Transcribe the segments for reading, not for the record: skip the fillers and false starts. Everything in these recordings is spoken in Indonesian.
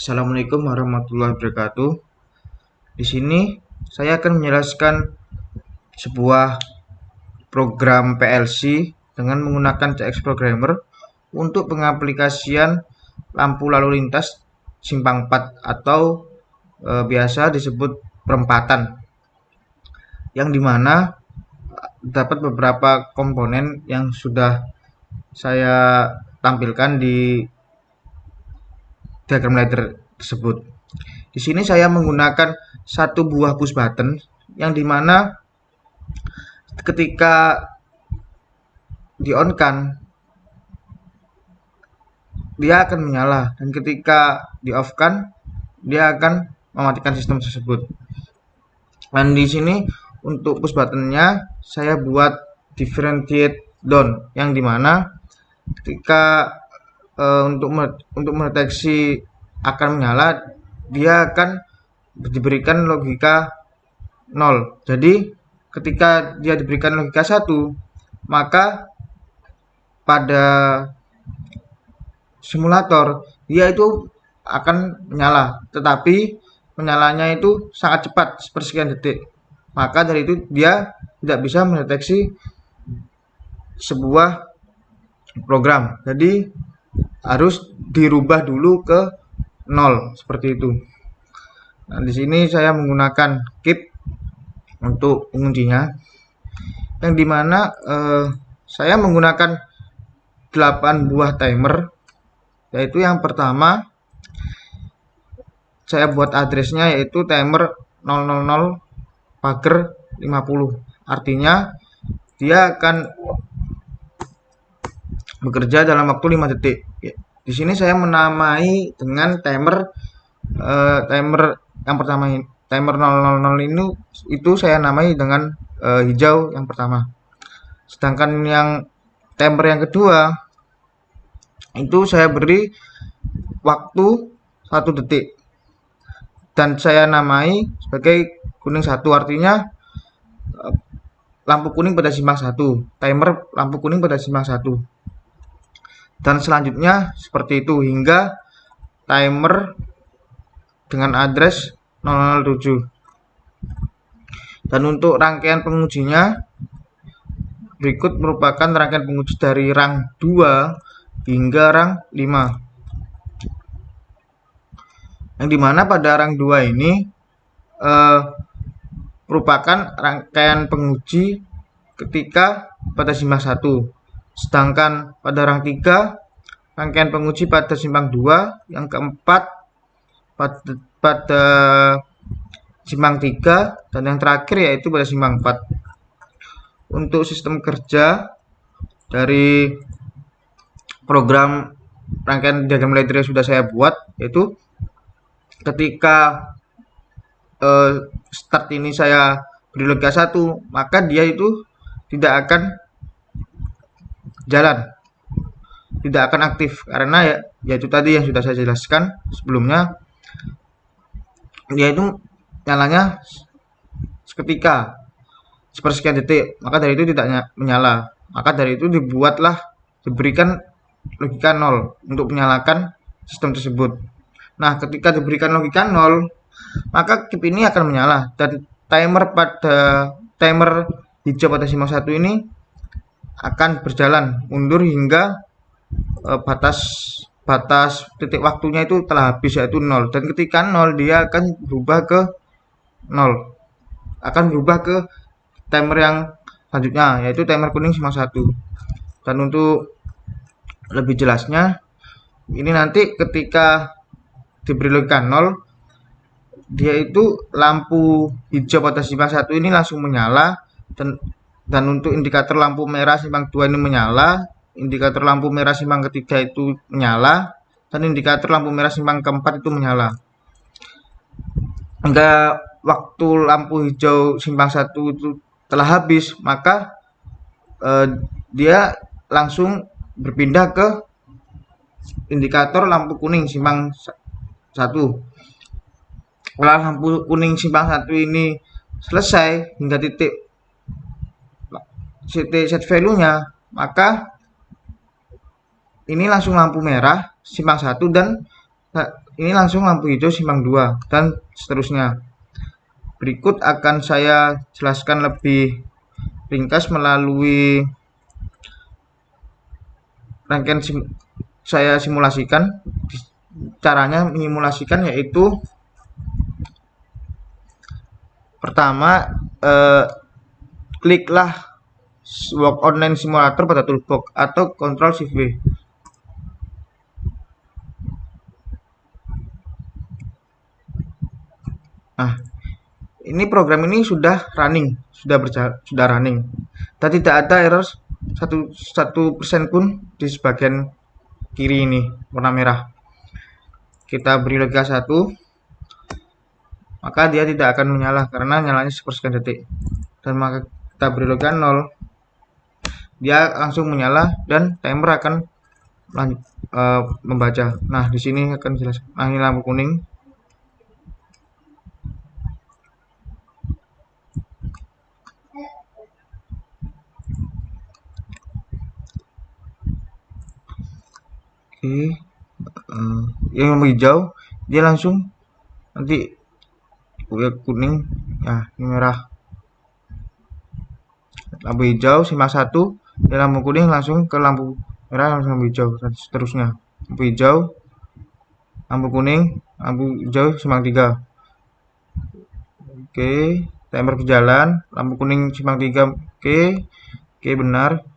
Assalamualaikum warahmatullahi wabarakatuh. Di sini saya akan menjelaskan sebuah program PLC dengan menggunakan CX Programmer untuk pengaplikasian lampu lalu lintas simpang 4 atau biasa disebut perempatan, yang dimana dapat beberapa komponen yang sudah saya tampilkan di diagram ladder tersebut. Di sini saya menggunakan satu buah push button yang dimana ketika di on kan dia akan menyala, dan ketika di off kan dia akan mematikan sistem tersebut. Dan di sini untuk push buttonnya saya buat differentiate down, yang dimana ketika untuk mendeteksi akan menyala, dia akan diberikan logika 0. Jadi ketika dia diberikan logika 1, maka pada simulator dia itu akan menyala, tetapi menyalanya itu sangat cepat, sepersekian detik. Maka dari itu dia tidak bisa mendeteksi sebuah program. Jadi harus dirubah dulu ke 0 seperti itu. Nah, di sini saya menggunakan keep untuk penguncinya, yang dimana saya menggunakan 8 buah timer, yaitu yang pertama saya buat addressnya yaitu timer 000 pager 50. Artinya dia akan bekerja dalam waktu 5 detik. Di sini saya menamai dengan timer yang pertama ini, timer 000 ini itu saya namai dengan hijau yang pertama. Sedangkan yang timer yang kedua itu saya beri waktu 1 detik dan saya namai sebagai kuning 1, artinya lampu kuning pada simpang 1, timer lampu kuning pada simpang 1. Dan selanjutnya seperti itu hingga timer dengan address 007. Dan untuk rangkaian pengujinya berikut merupakan rangkaian penguji dari rang 2 hingga rang 5. Yang dimana pada rang 2 ini merupakan rangkaian penguji ketika pada simpang 1. Sedangkan pada rang 3 rangkaian penguji pada simpang 2, yang keempat pada simpang 3, dan yang terakhir yaitu pada simpang 4. Untuk sistem kerja dari program rangkaian diagram ladder yang sudah saya buat, yaitu ketika start ini saya beri logika 1, maka dia itu tidak akan jalan, tidak akan aktif, karena yaitu tadi yang sudah saya jelaskan sebelumnya, dia itu nyalanya seketika, sepersekian detik, maka dari itu tidak menyala. Maka dari itu diberikan logika 0 untuk menyalakan sistem tersebut. Nah, ketika diberikan logika 0, maka chip ini akan menyala, dan timer hijau pada simpang 1 ini akan berjalan mundur hingga batas titik waktunya itu telah habis, yaitu 0. Dan ketika 0 dia akan berubah ke 0, akan berubah ke timer yang selanjutnya yaitu timer kuning simpang 1. Dan untuk lebih jelasnya, ini nanti ketika diberi logika 0, dia itu lampu hijau pada simpang 1 ini langsung menyala, dan untuk indikator lampu merah simpang 2 ini menyala, indikator lampu merah simpang ketiga itu menyala, dan indikator lampu merah simpang keempat itu menyala. Hingga waktu lampu hijau simpang 1 itu telah habis, maka dia langsung berpindah ke indikator lampu kuning simpang 1. Setelah lampu kuning simpang 1 ini selesai hingga titik set value-nya, maka ini langsung lampu merah simpang 1, dan ini langsung lampu hijau simpang 2 dan seterusnya. Berikut akan saya jelaskan lebih ringkas melalui rangkaian saya simulasikan. Caranya mesimulasikan yaitu pertama, kliklah Work Online Simulator pada toolbox atau Ctrl Shift V. Nah, ini program ini sudah running, sudah running, dan tidak ada error satu persen pun di sebagian kiri ini warna merah. Kita beri logika 1, maka dia tidak akan menyala karena nyalanya sepersekian detik. Dan maka kita beri logika 0, dia langsung menyala dan timer akan lanjut membaca. Nah, di sini akan jelas. Nah, ini lampu kuning. Oke, yang lampu hijau dia langsung nanti kuning, ya ini merah. Lampu hijau simpang 1, dan lampu kuning langsung ke lampu merah, langsung lampu hijau, dan seterusnya. Lampu hijau, lampu kuning, lampu hijau simpang 3. Oke, timer berjalan, lampu kuning simpang 3. Oke, benar.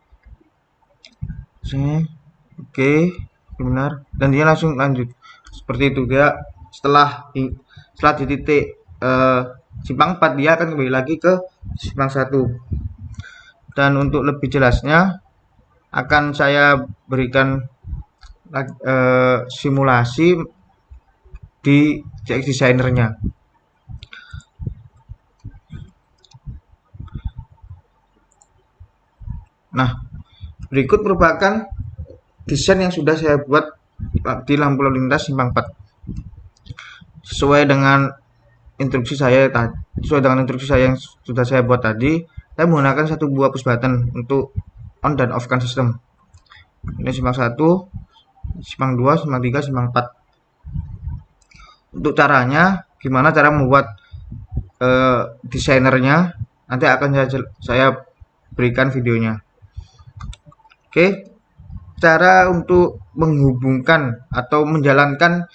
Oke, benar, dan dia langsung lanjut seperti itu. Dia setelah di titik simpang 4 dia akan kembali lagi ke simpang 1. Dan untuk lebih jelasnya akan saya berikan simulasi di CX Designer-nya. Nah, berikut merupakan desain yang sudah saya buat di lampu lalu lintas simpang 4 sesuai dengan instruksi saya yang sudah saya buat tadi. Saya menggunakan satu buah push button untuk on dan off kan sistem. Ini simpang 1, simpang 2, simpang 3, simpang 4. Untuk caranya, gimana cara membuat desainernya, nanti akan saya berikan videonya. Oke, cara untuk menghubungkan atau menjalankan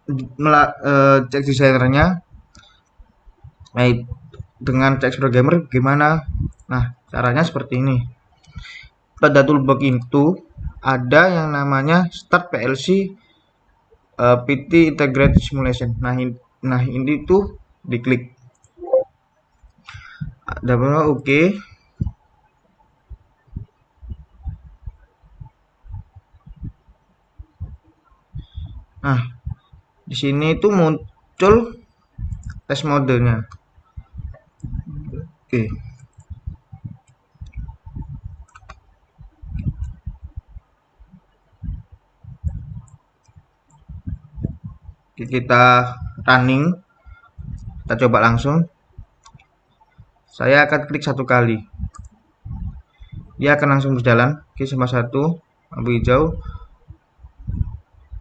CX Designer-nya dengan CX Programmer gimana? Nah, caranya seperti ini. Pada toolbox itu ada yang namanya Start PLC PT Integrated Simulation. Nah ini tuh diklik. Ada apa? Oke. Nah, di sini itu muncul test modenya. Oke. Kita running. Kita coba langsung. Saya akan klik satu kali. Dia akan langsung berjalan. Oke, simpang 1, lampu hijau.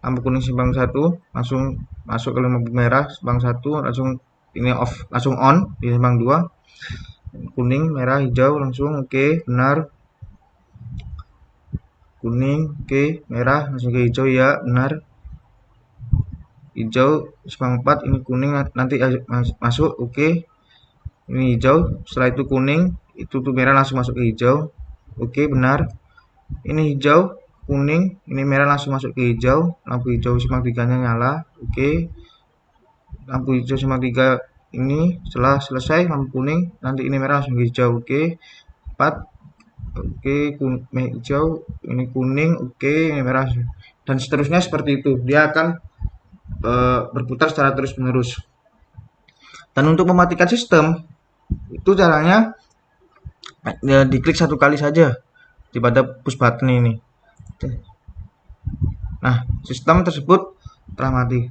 Lampu kuning simpang 1 langsung masuk ke lampu merah simpang 1, langsung ini off, langsung on di simpang 2. Kuning, merah, hijau langsung. Oke, benar. Kuning, oke, merah langsung ke hijau, ya benar. Hijau simpang 4, ini kuning nanti masuk. Oke, ini hijau, setelah itu kuning, itu tuh merah langsung masuk ke hijau. Oke, benar. Ini hijau, kuning, ini merah langsung masuk ke hijau. Lampu hijau simpang 3 nya nyala. Oke, lampu hijau simpang 3 ini setelah selesai lampu kuning, nanti ini merah langsung ke hijau. Oke, 4. Oke, hijau, ini kuning. Oke, ini merah, dan seterusnya seperti itu. Dia akan berputar secara terus menerus. Dan untuk mematikan sistem itu caranya diklik satu kali saja di pada push button ini. Nah, sistem tersebut telah mati.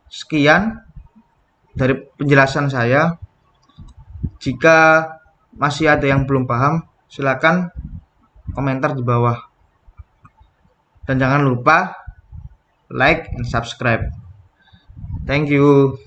Sekian dari penjelasan saya. Jika masih ada yang belum paham, silakan komentar di bawah. Dan jangan lupa like and subscribe. Thank you.